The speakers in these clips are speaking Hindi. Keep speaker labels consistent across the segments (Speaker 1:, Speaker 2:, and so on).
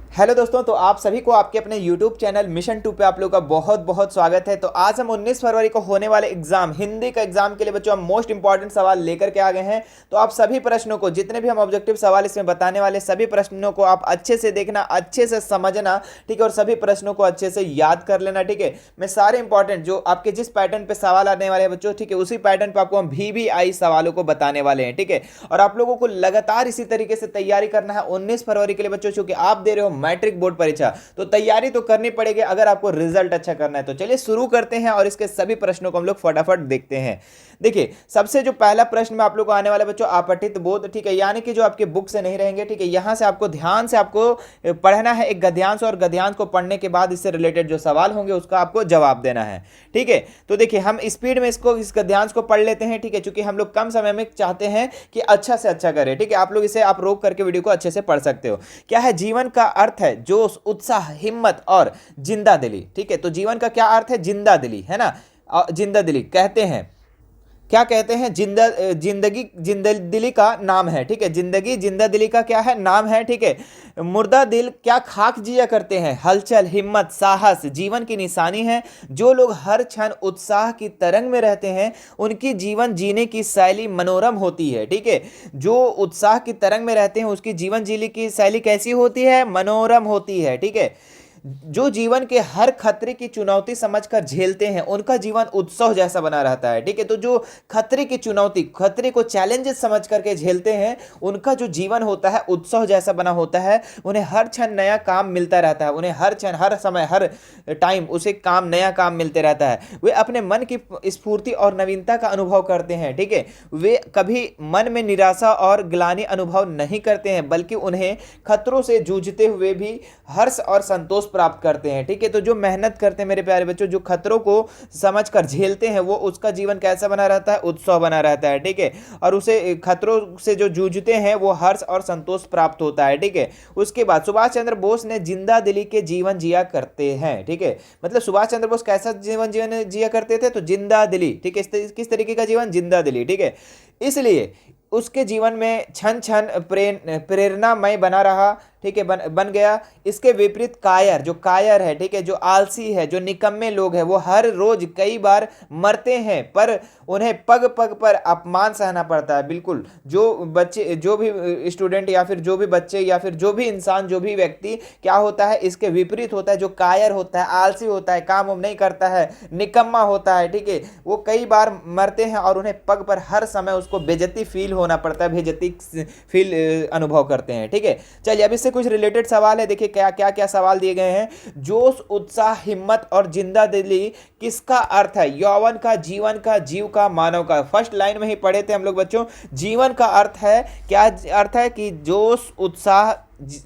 Speaker 1: हेलो दोस्तों, तो आप सभी को आपके अपने YouTube चैनल मिशन 2 पे आप लोगों का बहुत बहुत स्वागत है। तो आज हम 19 फरवरी को होने वाले एग्जाम हिंदी का एग्जाम के लिए बच्चों हम मोस्ट इंपॉर्टेंट सवाल लेकर के आ गए हैं। तो आप सभी प्रश्नों को, जितने भी हम ऑब्जेक्टिव सवाल इसमें बताने वाले सभी प्रश्नों को आप अच्छे से देखना, अच्छे से समझना, ठीक है, और सभी प्रश्नों को अच्छे से याद कर लेना। ठीक है, मैं सारे इंपॉर्टेंट जो आपके जिस पैटर्न पे सवाल आने वाले हैं बच्चों, ठीक है, उसी पैटर्न पे आपको हम VVI सवालों को बताने वाले हैं। ठीक है, और आप लोगों को लगातार इसी तरीके से तैयारी करना है 19 फरवरी के लिए बच्चों, क्योंकि आप दे रहे हो मैट्रिक बोर्ड परीक्षा। तो तैयारी तो करनी पड़ेगी अगर आपको रिजल्ट अच्छा करना है। तो चलिए शुरू करते हैं और इसके सभी प्रश्नों को हम लोग फटाफट देखते हैं। देखिए, सबसे जो पहला प्रश्न में आप लोग को आने वाला बच्चों, अपठित बोध, ठीक है, यानी कि जो आपके बुक से नहीं रहेंगे। ठीक है, यहां से आपको ध्यान से आपको पढ़ना है एक गद्यांश, और गद्यांश को पढ़ने के बाद इससे रिलेटेड जो सवाल होंगे उसका आपको जवाब देना है। ठीक है, तो देखिए हम स्पीड में इस गद्यांश को पढ़ लेते हैं। ठीक है, क्योंकि हम लोग कम समय में चाहते हैं कि अच्छा से अच्छा करें। ठीक है, आप लोग इसे आप रोक करके वीडियो को अच्छे से पढ़ सकते हो। क्या है? जीवन का अर्थ है जोश, उत्साह, हिम्मत और जिंदा दिली। ठीक है, तो जीवन का क्या अर्थ है? जिंदा दिली, है ना। जिंदा दिली कहते हैं, क्या कहते हैं? जिंदगी जिंदा दिली का नाम है। ठीक है, जिंदगी जिंदा दिली का क्या है? नाम है। ठीक है, मुर्दा दिल क्या खाक जिया करते हैं? हलचल, हिम्मत, साहस जीवन की निशानी है। जो लोग हर क्षण उत्साह की तरंग में रहते हैं उनकी जीवन जीने की शैली मनोरम होती है। ठीक है, जो उत्साह की तरंग में रहते हैं उसकी जीवन जीने की शैली कैसी होती है? मनोरम होती है। ठीक है, जो जीवन के हर खतरे की चुनौती समझकर झेलते हैं उनका जीवन उत्सव जैसा बना रहता है। ठीक है, तो जो खतरे की चुनौती, खतरे को चैलेंजेस समझ करके झेलते हैं उनका जो जीवन होता है उत्सव जैसा बना होता है। उन्हें हर क्षण नया काम मिलता रहता है, उन्हें हर क्षण, हर समय, हर टाइम उसे काम, नया काम मिलते रहता है। वे अपने मन की स्फूर्ति और नवीनता का अनुभव करते हैं। ठीक है, वे कभी मन में निराशा और ग्लानि अनुभव नहीं करते हैं, बल्कि उन्हें खतरों से जूझते हुए भी हर्ष और संतोष प्राप्त करते हैं। ठीक है, तो जो मेहनत करते हैं मेरे प्यारे बच्चों, जो खतरों को समझकर झेलते हैं, वो उसका जीवन कैसा बना रहता है? उत्सव बना रहता है। ठीक है, और उसे खतरों से जो जूझते हैं वो हर्ष और संतोष प्राप्त होता है। ठीक है, उसके बाद सुभाष चंद्र बोस ने जिंदा दिली के जीवन जिया करते हैं। ठीक है, मतलब सुभाष चंद्र बोस कैसा जीवन जीवन जिया करते थे? तो जिंदा दिली। ठीक है, किस तरीके का जीवन? जिंदा दिली। ठीक है, इसलिए उसके जीवन में क्षण क्षण प्रेरणामय बना रहा। ठीक है, बन गया। इसके विपरीत कायर, जो कायर है, ठीक है, जो आलसी है, जो निकम्मे लोग हैं, वो हर रोज कई बार मरते हैं पर उन्हें पग पग पर अपमान सहना पड़ता है। बिल्कुल, जो बच्चे, जो भी स्टूडेंट या फिर जो भी बच्चे या फिर जो भी इंसान, जो भी व्यक्ति क्या होता है? इसके विपरीत होता है। जो कायर होता है, आलसी होता है, काम नहीं करता है, निकम्मा होता है, ठीक है, वो कई बार मरते हैं और उन्हें पग पर हर समय उसको बेइज्जती फील होना पड़ता है, बेइज्जती फील अनुभव करते हैं। ठीक है, चलिए अब इससे कुछ रिलेटेड सवाल है। देखिए क्या क्या क्या सवाल दिए गए हैं। जोश, उत्साह, हिम्मत और जिंदा दिली किसका अर्थ है? यौवन का, जीवन का, जीव का, मानव का। फर्स्ट लाइन में ही पढ़े थे हम लोग बच्चों। जीवन का अर्थ है, क्या अर्थ है? कि जोश, उत्साह,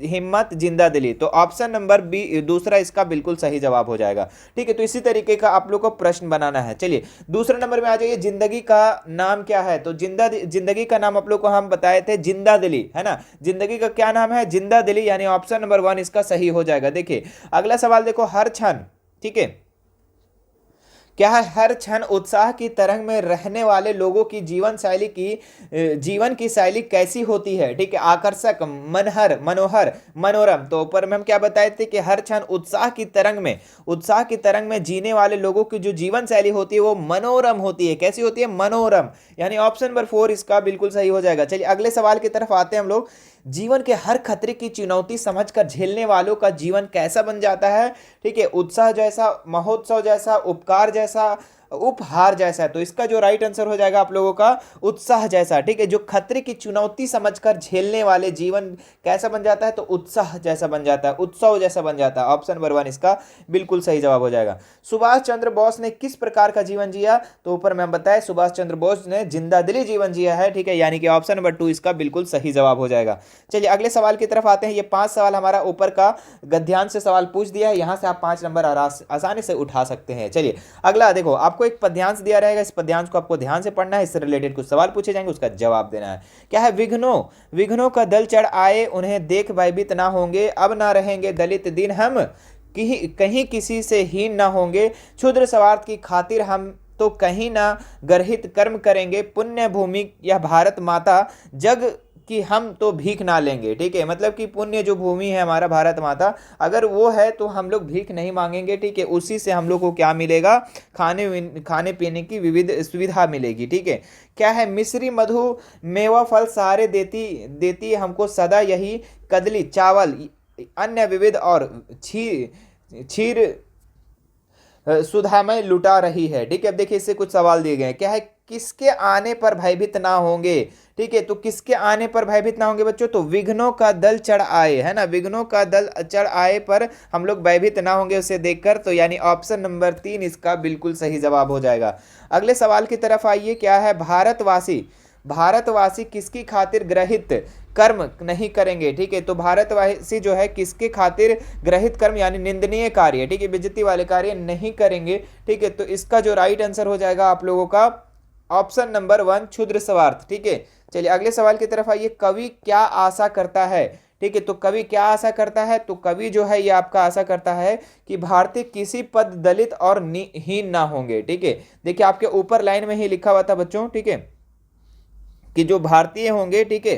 Speaker 1: हिम्मत, जिंदा दिली। तो ऑप्शन नंबर बी दूसरा इसका बिल्कुल सही जवाब हो जाएगा। ठीक है, तो इसी तरीके का आप लोग को प्रश्न बनाना है। चलिए दूसरे नंबर में आ जाइए। जिंदगी का नाम क्या है? तो जिंदगी का नाम आप लोग को हम बताए थे जिंदा दिली, है ना। जिंदगी का क्या नाम है? जिंदा दिली, यानी ऑप्शन नंबर 1 इसका सही हो जाएगा। देखिए अगला सवाल देखो, हर क्षण, ठीक है, क्या है? हर क्षण उत्साह की तरंग में रहने वाले लोगों की जीवन की शैली कैसी होती है? ठीक है, आकर्षक, मनहर, मनोहर, मनोरम। तो ऊपर में हम क्या बताए थे कि हर क्षण उत्साह की तरंग में जीने वाले लोगों की जो जीवन शैली होती है वो मनोरम होती है। कैसी होती है? मनोरम, यानी ऑप्शन नंबर 4 इसका बिल्कुल सही हो जाएगा। चलिए अगले सवाल की तरफ आते हैं हम लोग। जीवन के हर खतरे की चुनौती समझकर झेलने वालों का जीवन कैसा बन जाता है? ठीक है, उत्साह जैसा, महोत्सव जैसा, उपकार जैसा, उपहार जैसा। तो इसका जो राइट आंसर हो जाएगा आप लोगों का उत्साह जैसा। ठीक है, जो खतरे की चुनौती समझकर झेलने वाले जीवन कैसा बन जाता है? तो उत्साह जैसा बन जाता है, उत्सव जैसा बन जाता है। ऑप्शन नंबर 1 इसका बिल्कुल सही जवाब हो जाएगा। सुभाष चंद्र बोस ने किस प्रकार का जीवन जिया? तो ऊपर में हम बताए सुभाष चंद्र बोस ने जिंदा दिली जीवन जिया है। ठीक है, यानी कि ऑप्शन नंबर 2 इसका बिल्कुल सही जवाब हो जाएगा। चलिए अगले सवाल की तरफ आते हैं। ये 5 सवाल हमारा ऊपर का गद्यांश से सवाल पूछ दिया है, यहां से आप 5 नंबर आसानी से उठा सकते हैं। चलिए अगला देखो, आपको एक पद्यांश दिया रहेगा, इस पद्यांश को आपको ध्यान से पढ़ना है, इससे रिलेटेड कुछ सवाल पूछे जाएंगे, उसका जवाब देना है। क्या है? विघ्नों का दल चढ़ आए, उन्हें देख भयभीत ना होंगे, अब ना रहेंगे दलित दिन हम, कहीं किसी से हीन ना होंगे, क्षुद्र स्वार्थ की खातिर हम तो कहीं ना गर्हित कर्म करेंगे, पुण्य भूमि यह भारत माता, जग कि हम तो भीख ना लेंगे, ठीक है, मतलब कि पुण्य जो भूमि है हमारा भारत माता, अगर वो है तो हम लोग भीख नहीं मांगेंगे, ठीक है, उसी से हम लोग को क्या मिलेगा, खाने पीने की विविध सुविधा मिलेगी, ठीक है। क्या है, मिश्री मधु मेवा फल सारे देती देती है हमको सदा यही, कदली चावल अन्य विविध और क्षीर सुधामय लुटा रही है, ठीक है। अब देखिए इससे कुछ सवाल दिए गए हैं। क्या है, किसके आने पर भयभीत ना होंगे, ठीक है, तो किसके आने पर भयभीत ना होंगे बच्चों, तो विघ्नों का दल चढ़ आए, है ना, विघ्नों का दल चढ़ आए पर हम लोग भयभीत ना होंगे उसे देखकर, तो यानी ऑप्शन नंबर 3 इसका बिल्कुल सही जवाब हो जाएगा। अगले सवाल की तरफ आइए। क्या है, भारतवासी किसकी खातिर ग्रहित कर्म नहीं करेंगे, ठीक है, तो भारतवासी जो है किसके खातिर ग्रहित कर्म यानी निंदनीय कार्य, ठीक है, बेइज्जती वाले कार्य नहीं करेंगे, ठीक है, तो इसका जो राइट आंसर हो जाएगा आप लोगों का ऑप्शन नंबर 1 क्षुद्र स्वार्थ, ठीक है। चलिए अगले सवाल की तरफ आइए। कवि क्या आशा करता है, ठीक है, तो कवि क्या आशा करता है, तो कवि जो है ये आपका आशा करता है कि भारतीय किसी पद दलित और हीन ना होंगे, ठीक है। देखिए आपके ऊपर लाइन में ही लिखा हुआ था बच्चों, ठीक है, कि जो भारतीय होंगे, ठीक है,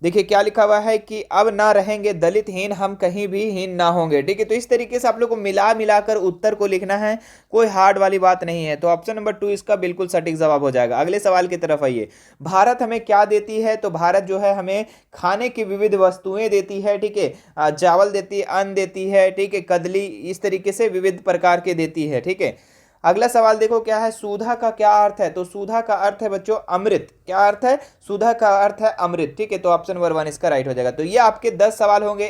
Speaker 1: देखिए क्या लिखा हुआ है कि अब ना रहेंगे दलित हीन, हम कहीं भी हीन ना होंगे, ठीक है। तो इस तरीके से आप लोग को मिला मिलाकर उत्तर को लिखना है, कोई हार्ड वाली बात नहीं है, तो ऑप्शन नंबर 2 इसका बिल्कुल सटीक जवाब हो जाएगा। अगले सवाल की तरफ आइए। भारत हमें क्या देती है, तो भारत जो है हमें खाने की विविध वस्तुएं देती है, ठीक है, चावल देती है, अन्न देती है, ठीक है, कदली, इस तरीके से विविध प्रकार के देती है, ठीक है। अगला सवाल देखो क्या है, सुधा का क्या अर्थ है, तो सुधा का अर्थ है बच्चों अमृत। क्या अर्थ है, सुधा का अर्थ है अमृत, ठीक है, तो ऑप्शन नंबर 1 इसका राइट हो जाएगा। तो ये आपके 10 सवाल होंगे,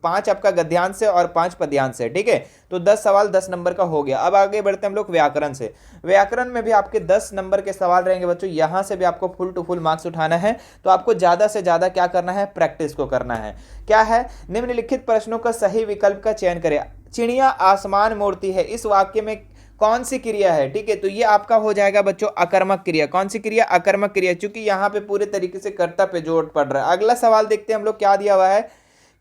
Speaker 1: 5 आपका गद्यांश से और 5 पद्यांश से, ठीक है, तो 10 सवाल 10 नंबर का हो गया। अब आगे बढ़ते हैं हम लोग व्याकरण से। व्याकरण में भी आपके 10 नंबर के सवाल रहेंगे बच्चों, यहां से भी आपको फुल टू फुल मार्क्स उठाना है, तो आपको ज्यादा से ज्यादा क्या करना है, प्रैक्टिस को करना है। क्या है, निम्नलिखित प्रश्नों का सही विकल्प का चयन करें। चिड़िया आसमान मोड़ती है, इस वाक्य में कौन सी क्रिया है, ठीक है, तो ये आपका हो जाएगा बच्चों अकर्मक क्रिया। कौन सी क्रिया, अकर्मक क्रिया, क्योंकि यहाँ पे पूरे तरीके से कर्ता पे जोर पड़ रहा है। अगला सवाल देखते हैं हम लोग, क्या दिया हुआ है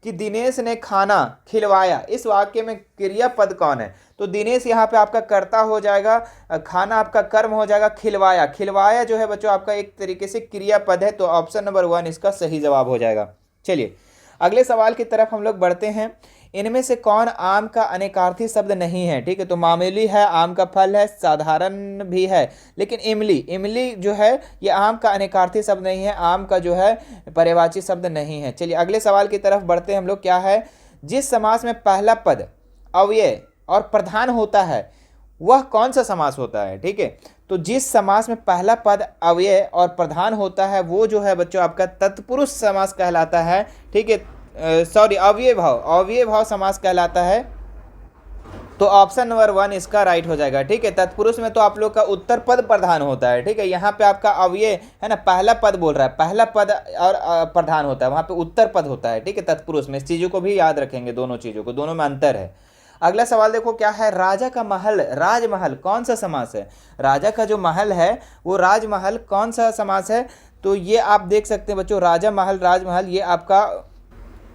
Speaker 1: कि दिनेश ने खाना खिलवाया, इस वाक्य में क्रियापद कौन है, तो दिनेश यहाँ पे आपका कर्ता हो जाएगा, खाना आपका कर्म हो जाएगा, खिलवाया, खिलवाया जो है बच्चों आपका एक तरीके से क्रियापद है, तो ऑप्शन नंबर 1 इसका सही जवाब हो जाएगा। चलिए अगले सवाल की तरफ हम लोग बढ़ते हैं। इनमें से कौन आम का अनेकार्थी शब्द नहीं है, ठीक है, तो मामूली है, आम का फल है, साधारण भी है, लेकिन इमली, इमली जो है ये आम का अनेकार्थी शब्द नहीं है, आम का जो है पर्यायवाची शब्द नहीं है। चलिए अगले सवाल की तरफ बढ़ते हैं हम लोग। क्या है, जिस समास में पहला पद अव्यय और प्रधान होता है वह कौन सा समास होता है, ठीक है, तो जिस समास में पहला पद अव्यय और प्रधान होता है वो जो है बच्चों आपका तत्पुरुष समास कहलाता है, ठीक है, सॉरी अव्यय भाव समास कहलाता है, तो ऑप्शन नंबर 1 इसका राइट हो जाएगा, ठीक है। तत्पुरुष में तो आप लोग का उत्तर पद प्रधान होता है, ठीक है, यहाँ पे आपका अव्यय है ना, पहला पद बोल रहा है, पहला पद और प्रधान होता है, वहाँ पे उत्तर पद होता है, ठीक है, तत्पुरुष में। इस चीज़ों को भी याद रखेंगे, दोनों चीज़ों को, दोनों में अंतर है। अगला सवाल देखो क्या है, राजा का महल, राजमहल कौन सा समास है, राजा का जो महल है वो राजमहल कौन सा समास है, तो ये आप देख सकते हैं बच्चों, राजा महल, राजमहल, ये आपका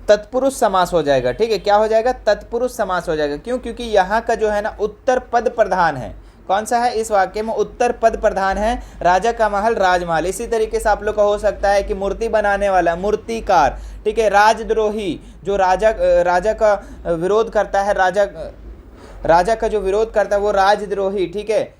Speaker 1: तत्पुरुष समास हो जाएगा, ठीक है, क्या हो जाएगा, तत्पुरुष समास हो जाएगा। क्यों, क्योंकि यहाँ का जो है ना उत्तर पद प्रधान है, कौन सा है, इस वाक्य में उत्तर पद प्रधान है, राजा का महल, राजमहल। इसी तरीके से आप लोग का हो सकता है कि मूर्ति बनाने वाला, मूर्तिकार, ठीक है, राजद्रोही जो राजा का विरोध करता है, राजा का जो विरोध करता है वो राजद्रोही, ठीक है,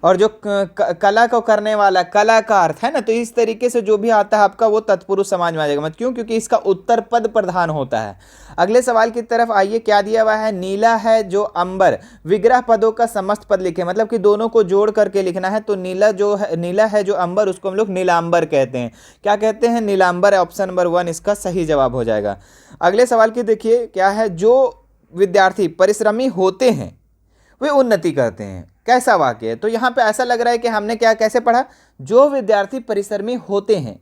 Speaker 1: और जो कला को करने वाला कलाकार है ना, तो इस तरीके से जो भी आता है आपका वो तत्पुरुष समाज में आ जाएगा। मत क्यों, क्योंकि इसका उत्तर पद प्रधान होता है। अगले सवाल की तरफ आइए। क्या दिया हुआ है, नीला है जो अंबर, विग्रह पदों का समस्त पद लिखे, मतलब कि दोनों को जोड़ करके लिखना है, तो नीला है जो अंबर, उसको हम लोग नीलांबर कहते हैं। क्या कहते हैं, नीलांबर, ऑप्शन नंबर 1 इसका सही जवाब हो जाएगा। अगले सवाल की देखिए, क्या है, जो विद्यार्थी परिश्रमी होते हैं वे उन्नति करते हैं, कैसा वाक्य है, तो यहाँ पे ऐसा लग रहा है कि हमने क्या कैसे पढ़ा, जो विद्यार्थी परिश्रमी होते हैं,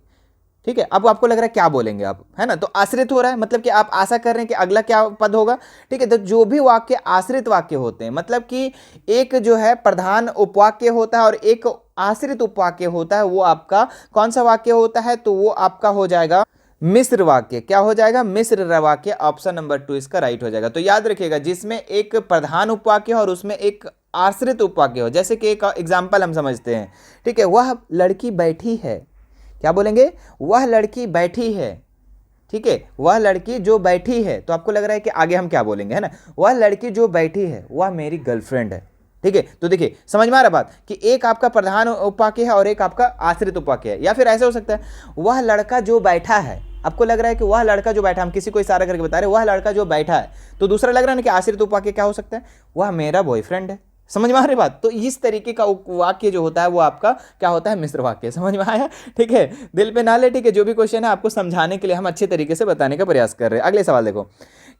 Speaker 1: ठीक है। अब आपको लग रहा है क्या बोलेंगे आप, है ना, तो आश्रित हो रहा है, मतलब कि आप आशा कर रहे हैं कि अगला क्या पद होगा, ठीक है, तो जो भी वाक्य आश्रित वाक्य होते हैं, मतलब कि एक जो है प्रधान उपवाक्य होता है और एक आश्रित उपवाक्य होता है, वो आपका कौन सा वाक्य होता है, तो वो आपका हो जाएगा मिश्र वाक्य। क्या हो जाएगा, मिश्र वाक्य, ऑप्शन नंबर 2 इसका राइट हो जाएगा। तो याद रखिएगा, जिसमें एक प्रधान उपवाक्य और उसमें एक आश्रित उपवाक्य हो, जैसे कि एक एग्जाम्पल हम समझते हैं, ठीक है, वह लड़की बैठी है, क्या बोलेंगे? वह लड़की बैठी है, ठीक है, वह लड़की जो बैठी है। तो आपको लग रहा है कि आगे हम क्या बोलेंगे, है ना? वह लड़की जो बैठी है वह मेरी गर्लफ्रेंड है, ठीक है। तो देखिए समझ में आ रहा बात कि एक आपका प्रधान उपवाक्य है और एक आपका आश्रित उपवाक्य है। या फिर ऐसा हो सकता है, वह लड़का जो बैठा है, आपको लग रहा है कि वह लड़का जो बैठा, हम किसी को इशारा करके बता रहे हैं वह लड़का जो बैठा है, तो दूसरा लग रहा है ना कि आश्रित उपवाक्य क्या हो सकता है? वह मेरा बॉयफ्रेंड है। समझ में आ रही बात? तो इस तरीके का वाक्य जो होता है वो आपका क्या होता है? मिश्र वाक्य। समझ में आया? ठीक है, दिल पे ना ले, ठीक है। जो भी क्वेश्चन है आपको समझाने के लिए हम अच्छे तरीके से बताने का प्रयास कर रहे हैं। अगले सवाल देखो,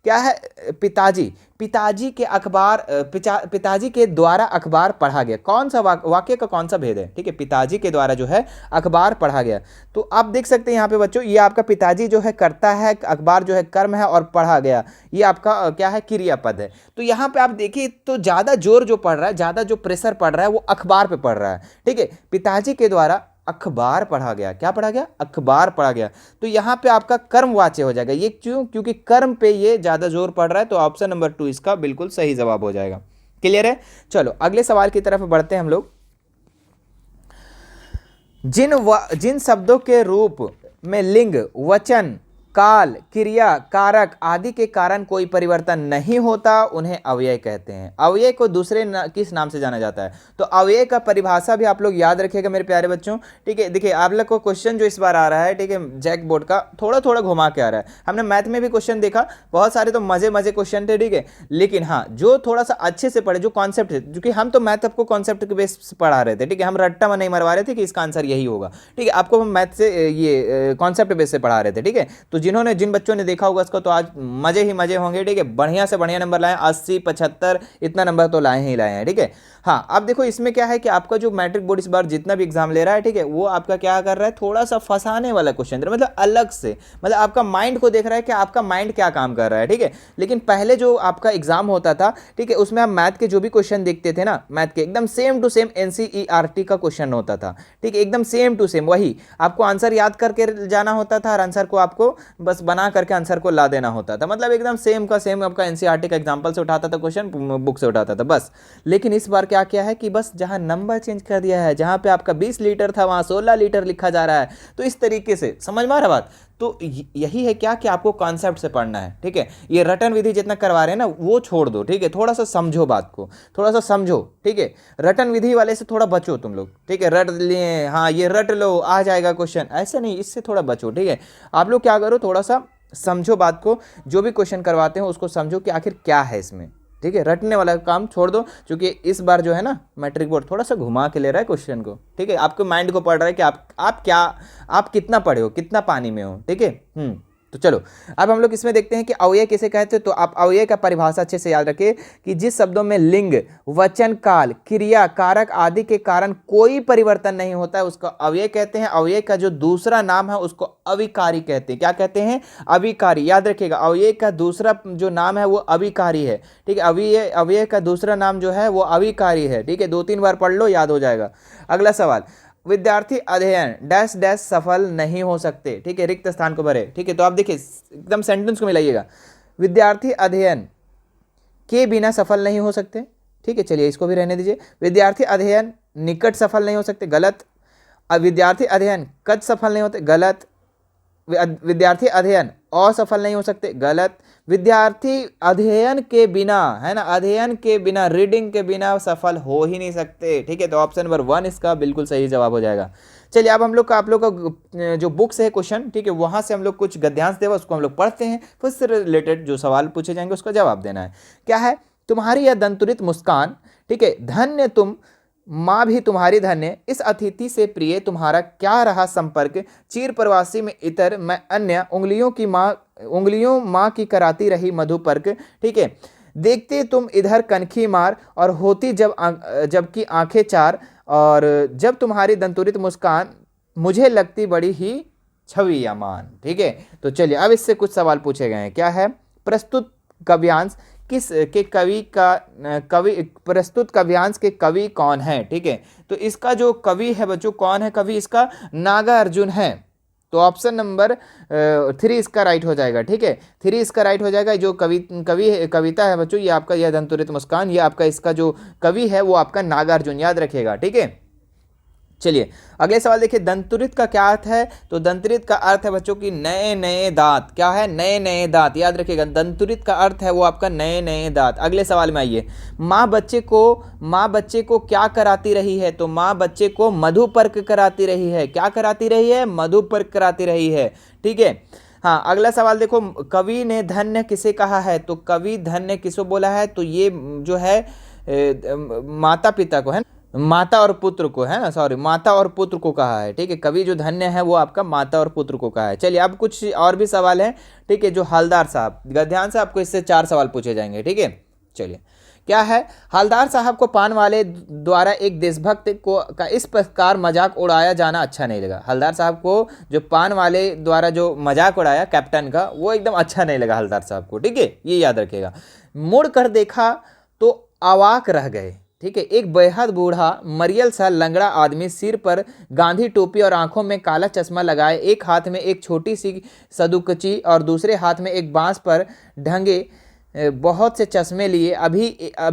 Speaker 1: क्या है? पिताजी, पिताजी के अखबार, पिताजी के द्वारा अखबार पढ़ा गया। कौन सा वाक्य का कौन सा भेद है? ठीक है, पिताजी के द्वारा जो है अखबार पढ़ा गया। तो आप देख सकते हैं यहाँ पे बच्चों, ये आपका पिताजी जो है करता है, अखबार जो है कर्म है, और पढ़ा गया ये आपका क्या है? क्रियापद है। तो यहाँ पे आप देखिए तो ज्यादा जोर जो पड़ रहा है, ज्यादा जो प्रेशर पड़ रहा है वो अखबार पे पड़ रहा है, ठीक है। पिताजी के द्वारा अखबार पढ़ा गया। क्या पढ़ा गया? अखबार पढ़ा गया। तो यहां पे आपका कर्मवाच्य हो जाएगा ये। क्यों? क्योंकि कर्म पे ये ज्यादा जोर पड़ रहा है। तो ऑप्शन नंबर 2 इसका बिल्कुल सही जवाब हो जाएगा। क्लियर है? चलो अगले सवाल की तरफ बढ़ते हैं हम लोग। जिन शब्दों के रूप में लिंग, वचन, काल, क्रिया, कारक आदि के कारण कोई परिवर्तन नहीं होता उन्हें अव्यय कहते हैं। अव्यय को दूसरे किस नाम से जाना जाता है? तो अव्यय का परिभाषा भी आप लोग याद रखिएगा मेरे प्यारे बच्चों, ठीक है। देखिए आप लोग को क्वेश्चन जो इस बार आ रहा है, ठीक है, जैक बोर्ड का थोड़ा थोड़ा घुमा के आ रहा है। हमने मैथ में भी क्वेश्चन देखा, बहुत सारे तो मजे मजे क्वेश्चन थे, ठीक है। लेकिन हाँ, जो थोड़ा सा अच्छे से पढ़े, जो कॉन्सेप्ट है, क्योंकि हम तो मैथ आपको कॉन्सेप्ट के बेस से पढ़ा रहे थे, ठीक है, हम रट्टा में नहीं मरवा रहे थे कि इसका आंसर यही होगा, ठीक है। आपको हम मैथ से ये कॉन्सेप्ट बेस से पढ़ा रहे थे, ठीक है। तो जिन बच्चों ने देखा होगा इसको तो आज मजे ही मजे होंगे, ठीक है। बढ़िया से बढ़िया नंबर लाए, 80 75 इतना नंबर तो लाए ही लाए हैं, ठीक है। हाँ, अब देखो इसमें क्या है कि आपका जो मैट्रिक बोर्ड इस बार जितना भी एग्जाम ले रहा है, ठीक है, वो आपका क्या कर रहा है? थोड़ा सा फंसाने वाला क्वेश्चन, मतलब अलग से, मतलब आपका माइंड को देख रहा है कि आपका माइंड क्या काम कर रहा है, ठीक है। लेकिन पहले जो आपका एग्जाम होता था, ठीक है, उसमें आप मैथ के जो भी क्वेश्चन देखते थे ना, मैथ के एकदम सेम टू सेम एनसीईआरटी का क्वेश्चन होता था, ठीक है, एकदम सेम टू सेम वही। आपको आंसर याद करके जाना होता था और आंसर को आपको बस बना करके आंसर को ला देना होता था, मतलब एकदम सेम का सेम आपका एनसीईआरटी का एग्जांपल से उठाता था क्वेश्चन, बुक से उठाता था बस। लेकिन इस बार क्या किया है कि बस जहां नंबर चेंज कर दिया है, जहां पे आपका 20 लीटर था वहां 16 लीटर लिखा जा रहा है। तो इस तरीके से समझ में आ रहा बात? तो यही है क्या कि आपको कॉन्सेप्ट से पढ़ना है, ठीक है। ये रटन विधि जितना करवा रहे हैं ना वो छोड़ दो, ठीक है। थोड़ा सा समझो बात को, थोड़ा सा समझो, ठीक है। रटन विधि वाले से थोड़ा बचो तुम लोग, ठीक है। रट लिए, हाँ ये रट लो आ जाएगा क्वेश्चन, ऐसा नहीं, इससे थोड़ा बचो, ठीक है। आप लोग क्या करो, थोड़ा सा समझो बात को, जो भी क्वेश्चन करवाते हो उसको समझो कि आखिर क्या है इसमें, ठीक है। रटने वाला काम छोड़ दो, क्योंकि इस बार जो है ना मैट्रिक बोर्ड थोड़ा सा घुमा के ले रहा है क्वेश्चन को, ठीक है। आपके माइंड को पढ़ रहा है कि आप कितना पढ़े हो, कितना पानी में हो, ठीक है। तो चलो अब हम लोग इसमें देखते हैं कि अव्यय किसे कहते हैं। तो आप अव्यय का परिभाषा अच्छे से याद रखिए कि जिस शब्दों में लिंग, वचन, काल, क्रिया, कारक आदि के कारण कोई परिवर्तन नहीं होता है उसको अव्यय कहते हैं। अव्यय का जो दूसरा नाम है उसको अविकारी कहते हैं। क्या कहते हैं? अविकारी। याद रखिएगा, अव्यय का दूसरा जो नाम है वो अविकारी है, ठीक है। अव्यय का दूसरा नाम जो है वो अविकारी है, ठीक है। 2-3 बार पढ़ लो, याद हो जाएगा। अगला सवाल, विद्यार्थी अध्ययन डैश डैश सफल नहीं हो सकते, ठीक है, रिक्त स्थान को भरे, ठीक है। तो आप देखिए एकदम सेंटेंस को मिलाइएगा, विद्यार्थी अध्ययन के बिना सफल नहीं हो सकते, ठीक है। चलिए इसको भी रहने दीजिए। विद्यार्थी अध्ययन निकट सफल नहीं हो सकते, गलत। अब विद्यार्थी अध्ययन कद सफल नहीं होते, गलत। विद्यार्थी अध्ययन असफल नहीं हो सकते, गलत। विद्यार्थी अध्ययन के बिना, है ना, अध्ययन के बिना, रीडिंग के बिना सफल हो ही नहीं सकते, ठीक है। तो ऑप्शन नंबर 1 इसका बिल्कुल सही जवाब हो जाएगा। चलिए अब हम लोग का आप लोग का जो बुक से है क्वेश्चन, ठीक है, वहां से हम लोग कुछ गद्यांश देगा उसको हम लोग पढ़ते हैं, फिर उससे रिलेटेड जो सवाल पूछे जाएंगे उसका जवाब देना है। क्या है? तुम्हारी यह दंतुरित मुस्कान, ठीक है, धन्य तुम, माँ भी तुम्हारी धन्य, इस अतिथि से प्रिय तुम्हारा क्या रहा संपर्क, चीर प्रवासी में इतर मैं अन्य, उंगलियों माँ की कराती रही मधुपर्क, ठीक है। देखते तुम इधर कनखी मार और होती जबकि आंखें चार, और जब तुम्हारी दंतुरित मुस्कान मुझे लगती बड़ी ही छवि अमान, ठीक है। तो चलिए अब इससे कुछ सवाल पूछे गए हैं। क्या है? प्रस्तुत काव्यांश किस के प्रस्तुत काव्यांश के कवि कौन है, ठीक है। तो इसका जो कवि है बच्चों, कौन है कवि इसका? नागार्जुन है। तो ऑप्शन नंबर 3 इसका राइट हो जाएगा, ठीक है। 3 इसका राइट हो जाएगा। जो कविता है बच्चों, ये आपका यह दंतुरित मुस्कान, ये आपका इसका जो कवि है वो आपका नागार्जुन, याद रखिएगा, ठीक है। चलिए अगले सवाल देखिए, दंतुरित का क्या अर्थ है? तो दंतुरित का अर्थ है बच्चों की नए नए दांत। क्या है? नए नए दांत। याद रखिएगा, दंतुरित का अर्थ है वो आपका नए नए दांत। अगले सवाल में आइए, माँ बच्चे को क्या कराती रही है? तो माँ बच्चे को मधुपर्क कराती रही है। क्या कराती रही है? मधुपर्क कराती रही है। ठीक है। हाँ, अगला सवाल देखो, कवि ने धन्य किसे कहा है? तो कवि धन्य किसको बोला है? तो ये जो है माता पिता को है, माता और पुत्र को है ना, सॉरी, माता और पुत्र को कहा है। ठीक है, कवि जो धन्य है वो आपका माता और पुत्र को कहा है। चलिए अब कुछ और भी सवाल है। ठीक है, जो हलदार साहब, ध्यान से आपको इससे 4 सवाल पूछे जाएंगे। ठीक है, चलिए क्या है? हलदार साहब को पान वाले द्वारा एक देशभक्त को का इस प्रकार मजाक उड़ाया जाना अच्छा नहीं लगा। हलदार साहब को जो पान वाले द्वारा जो मजाक उड़ाया कैप्टन का, वो एकदम अच्छा नहीं लगा हलदार साहब को। ठीक है, ये याद रखिएगा। मुड़ कर देखा तो अवाक रह गए। ठीक है, एक बेहद बूढ़ा मरियल सा लंगड़ा आदमी, सिर पर गांधी टोपी और आंखों में काला चश्मा लगाए, एक हाथ में एक छोटी सी सदुकची और दूसरे हाथ में एक बांस पर ढंगे बहुत से चश्मे लिए अभी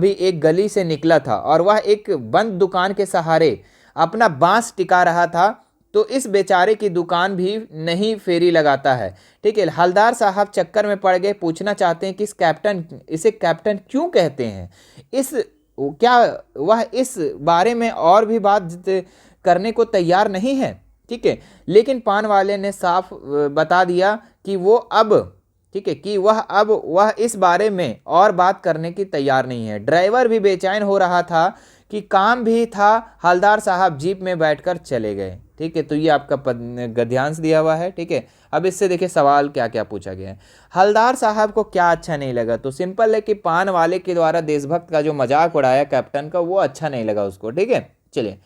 Speaker 1: एक गली से निकला था और वह एक बंद दुकान के सहारे अपना बांस टिका रहा था। तो इस बेचारे की दुकान भी नहीं फेरी लगाता है। ठीक है, हलदार साहब चक्कर में पड़ गए, पूछना चाहते हैं कि इसे कैप्टन क्यों कहते हैं? क्या वह इस बारे में और भी बात करने को तैयार नहीं है? ठीक है, लेकिन पान वाले ने साफ बता दिया कि वह इस बारे में और बात करने की तैयार नहीं है। ड्राइवर भी बेचैन हो रहा था कि काम भी था। हलदार साहब जीप में बैठकर चले गए। ठीक है, तो ये आपका गद्यांश दिया हुआ है। ठीक है, अब इससे देखिए सवाल क्या क्या पूछा गया है। हलदार साहब को क्या अच्छा नहीं लगा? तो सिंपल है कि पान वाले के द्वारा देशभक्त का जो मजाक उड़ाया कैप्टन का, वो अच्छा नहीं लगा उसको। ठीक है, चलिए,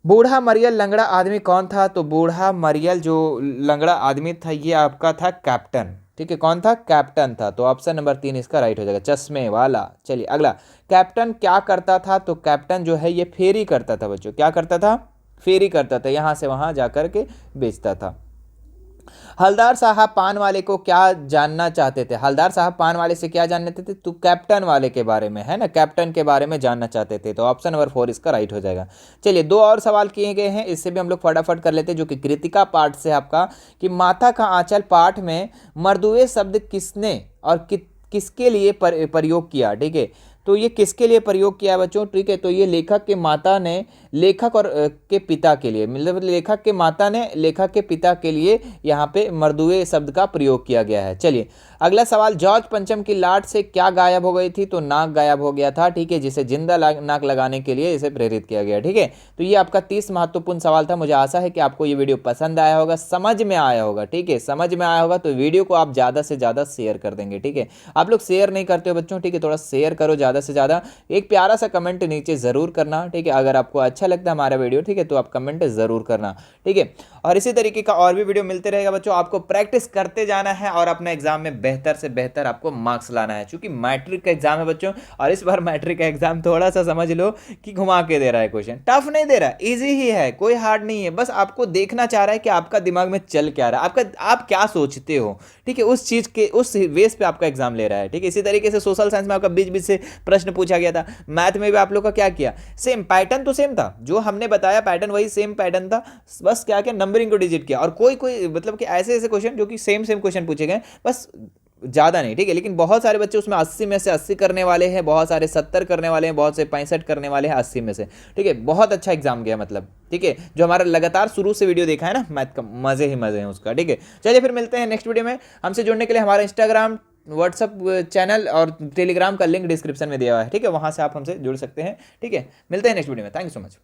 Speaker 1: बूढ़ा मरियल लंगड़ा आदमी कौन था? तो बूढ़ा मरियल जो लंगड़ा आदमी था, ये आपका था कैप्टन। ठीक है, कौन था? कैप्टन था। तो ऑप्शन नंबर 3 इसका राइट हो जाएगा, चश्मे वाला। चलिए अगला, कैप्टन क्या करता था? तो कैप्टन जो है ये फेरी करता था बच्चों। क्या करता था? फेरी करता था, यहां से वहां जाकर के बेचता था। हलदार साहब पान वाले को क्या जानना चाहते थे? हलदार साहब पान वाले से क्या जानना चाहते थे? तो कैप्टन वाले के बारे में, है ना, कैप्टन के बारे में जानना चाहते थे। तो ऑप्शन नंबर 4 इसका राइट हो जाएगा। चलिए 2 और सवाल किए गए हैं, इससे भी हम लोग फटाफट कर लेते हैं, जो कि कृतिका पाठ से आपका, कि माथा का आंचल पाठ में मर्दुए शब्द किसने और किसके लिए प्रयोग किया? ठीक है, तो ये किसके लिए प्रयोग किया बच्चों? ठीक है, तो ये लेखक के माता ने लेखक और के पिता के लिए, मतलब लेखक के माता ने लेखक के पिता के लिए यहाँ पे मर्दुए शब्द का प्रयोग किया गया है। चलिए अगला सवाल, जॉर्ज पंचम की लाट से क्या गायब हो गई थी? तो नाक गायब हो गया था। ठीक है, जिसे जिंदा नाक लगाने के लिए इसे प्रेरित किया गया। ठीक है, तो ये आपका 30 महत्वपूर्ण सवाल था। मुझे आशा है कि आपको ये वीडियो पसंद आया होगा, समझ में आया होगा। ठीक है, समझ में आया होगा तो वीडियो को आप ज़्यादा से ज़्यादा शेयर कर देंगे। ठीक है, आप लोग शेयर नहीं करते हो बच्चों। ठीक है, थोड़ा शेयर करो ज़्यादा से ज़्यादा, एक प्यारा सा कमेंट नीचे ज़रूर करना। ठीक है, अगर आपको अच्छा लगता है हमारा वीडियो, ठीक है, तो आप कमेंट ज़रूर करना। ठीक है, और इसी तरीके का और भी वीडियो मिलते रहेगा बच्चों। आपको प्रैक्टिस करते जाना है और अपने एग्जाम में बेहतर से बेहतर आपको मार्क्स लाना है, क्योंकि मैट्रिक का एग्जाम है बच्चों। और इस बार मैट्रिक का एग्जाम थोड़ा सा समझ लो कि घुमा के दे रहा है, क्वेश्चन टफ नहीं दे रहा, इजी ही है, कोई हार्ड नहीं है। बस आपको देखना चाह रहा है कि आपका दिमाग में चल क्या रहा है, आप क्या सोचते हो। ठीक है, उस चीज के उस बेस पे आपका एग्जाम ले रहा है। ठीक है, इसी तरीके से सोशल साइंस में आपका बीच बीच से प्रश्न पूछा गया था। मैथ में भी आप लोग का क्या किया, सेम पैटर्न तो सेम था, जो हमने बताया पैटर्न वही सेम पैटर्न था, बस क्या किया, नंबरिंग को डिजिट किया। और कोई मतलब कि ऐसे क्वेश्चन जो कि सेम क्वेश्चन पूछे गए, बस ज़्यादा नहीं। ठीक है, लेकिन बहुत सारे बच्चे उसमें 80 में से 80 करने वाले हैं, बहुत सारे 70 करने वाले हैं, बहुत से 65 करने वाले हैं 80 में से। ठीक है, बहुत अच्छा एग्जाम गया मतलब। ठीक है, जो हमारा लगातार शुरू से वीडियो देखा है ना मैथ का, मज़े ही मज़े हैं उसका। ठीक है, चलिए फिर मिलते हैं नेक्स्ट वीडियो में। हमसे जुड़ने के लिए हमारा इंस्टाग्राम, व्हाट्सअप चैनल और टेलीग्राम का लिंक डिस्क्रिप्शन में दिया हुआ है। ठीक है, वहाँ से आप हमसे जुड़ सकते हैं। ठीक है, मिलते हैं नेक्स्ट वीडियो में। Thank you so much.